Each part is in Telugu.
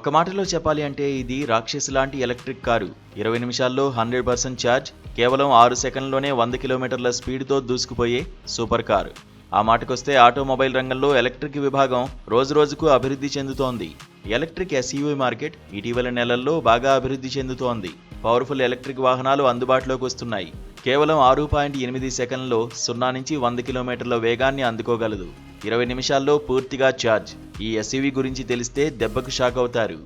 ఒక మాటలో చెప్పాలి అంటే ఇది రాక్షసి లాంటి ఎలక్ట్రిక్ కారు. 20 నిమిషాల్లో 100% ఛార్జ్, కేవలం 6 సెకండ్లోనే 100 కిలోమీటర్ల స్పీడ్తో దూసుకుపోయే సూపర్ కారు. ఆ మాటకొస్తే ఆటోమొబైల్ రంగంలో ఎలక్ట్రిక్ విభాగం రోజురోజుకు అభివృద్ధి చెందుతోంది. ఎలక్ట్రిక్ ఎస్యూవీ మార్కెట్ ఇటీవల నెలల్లో బాగా అభివృద్ధి చెందుతోంది. పవర్ఫుల్ ఎలక్ట్రిక్ వాహనాలు అందుబాటులోకి వస్తున్నాయి. కేవలం 6.8 సెకన్లలో 0 నుంచి 100 కిలోమీటర్ల వేగాన్ని అందుకోగలదు. 20 నిమిషాల్లో పూర్తిగా ఛార్జ్. ఈ ఎస్యూవీ గురించి తెలిస్తే దెబ్బకు షాక్ అవుతారు.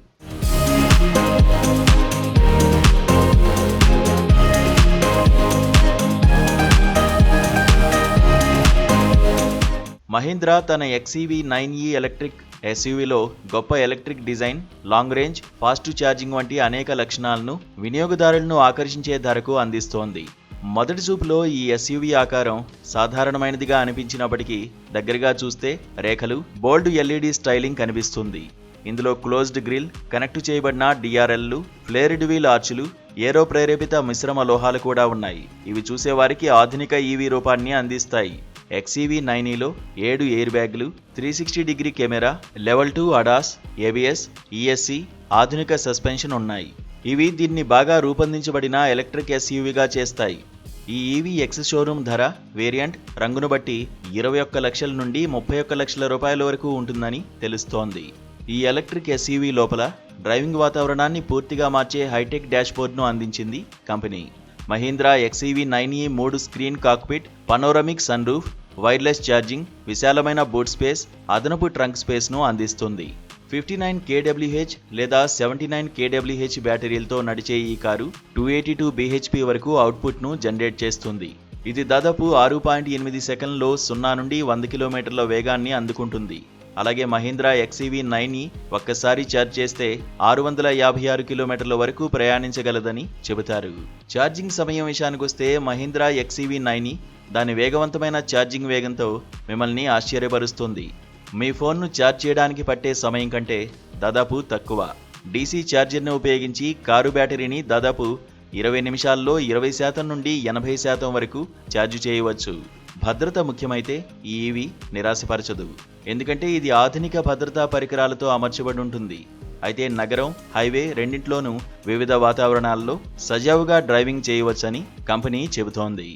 మహీంద్రా తన XEV 9e ఎలక్ట్రిక్ ఎస్యూవీలో గొప్ప electric design, long range, fast charging వంటి అనేక లక్షణాలను వినియోగదారులను ఆకర్షించే ధరకు అందిస్తోంది. మొదటి చూపులో ఈ ఎస్యూవీ ఆకారం సాధారణమైనదిగా అనిపించినప్పటికీ దగ్గరగా చూస్తే రేఖలు, బోల్డ్ LED స్టైలింగ్ కనిపిస్తుంది. ఇందులో క్లోజ్డ్ గ్రిల్, కనెక్ట్ చేయబడిన DRLలు, ఫ్లేర్డ్ వీల్ ఆర్చులు, ఏరో ప్రేరేపిత మిశ్రమ లోహాలు కూడా ఉన్నాయి. ఇవి చూసేవారికి ఆధునిక EV రూపాన్ని అందిస్తాయి. XEV 9eలో 7 ఎయిర్ బ్యాగులు, 360 degree camera, level 2 ADAS, ABS, ESC, ఆధునిక సస్పెన్షన్ ఉన్నాయి. ఇవి దీన్ని బాగా రూపొందించబడిన ఎలక్ట్రిక్ ఎస్యూవీగా చేస్తాయి. ఈ EV ఎక్స్ షోరూమ్ ధర, వేరియంట్, రంగును బట్టి 21 లక్షల నుండి 31 లక్షల రూపాయల వరకు ఉంటుందని తెలుస్తోంది. ఈ ఎలక్ట్రిక్ ఎస్యూవీ లోపల డ్రైవింగ్ వాతావరణాన్ని పూర్తిగా మార్చే హైటెక్ డాష్బోర్డ్ను అందించింది కంపెనీ. Mahindra XEV 9e 3 screen cockpit, panoramic sunroof, wireless charging, విశాలమైన బూట్ స్పేస్, అదనపు ట్రంక్ స్పేస్ను అందిస్తుంది. 59 kWh లేదా 79 kWh బ్యాటరీలతో నడిచే ఈ కారు 282 bhp వరకు అవుట్పుట్ను జనరేట్ చేస్తుంది. ఇది దాదాపు 6.8 సెకన్లలో 0 నుండి 100 కిలోమీటర్ల వేగాన్ని అందుకుంటుంది. అలాగే మహీంద్రా XEV 9e ఒక్కసారి ఛార్జ్ చేస్తే 656 కిలోమీటర్ల వరకు ప్రయాణించగలదని చెబుతారు. ఛార్జింగ్ సమయం విషయానికొస్తే మహీంద్రా XEV 9e దాని వేగవంతమైన ఛార్జింగ్ వేగంతో మిమ్మల్ని ఆశ్చర్యపరుస్తుంది. మీ ఫోన్ను ఛార్జ్ చేయడానికి పట్టే సమయం కంటే దాదాపు తక్కువ. DC ఛార్జర్ను ఉపయోగించి కారు బ్యాటరీని దాదాపు 20 నిమిషాల్లో 20% నుండి 80% వరకు ఛార్జ్ చేయవచ్చు. భద్రత ముఖ్యమైతే ఈ EV నిరాశపరచదు. ఎందుకంటే ఇది ఆధునిక భద్రతా పరికరాలతో అమర్చబడి ఉంటుంది. అయితే నగరం, హైవే రెండింటిలోనూ వివిధ వాతావరణాల్లో సజావుగా డ్రైవింగ్ చేయవచ్చని కంపెనీ చెబుతోంది.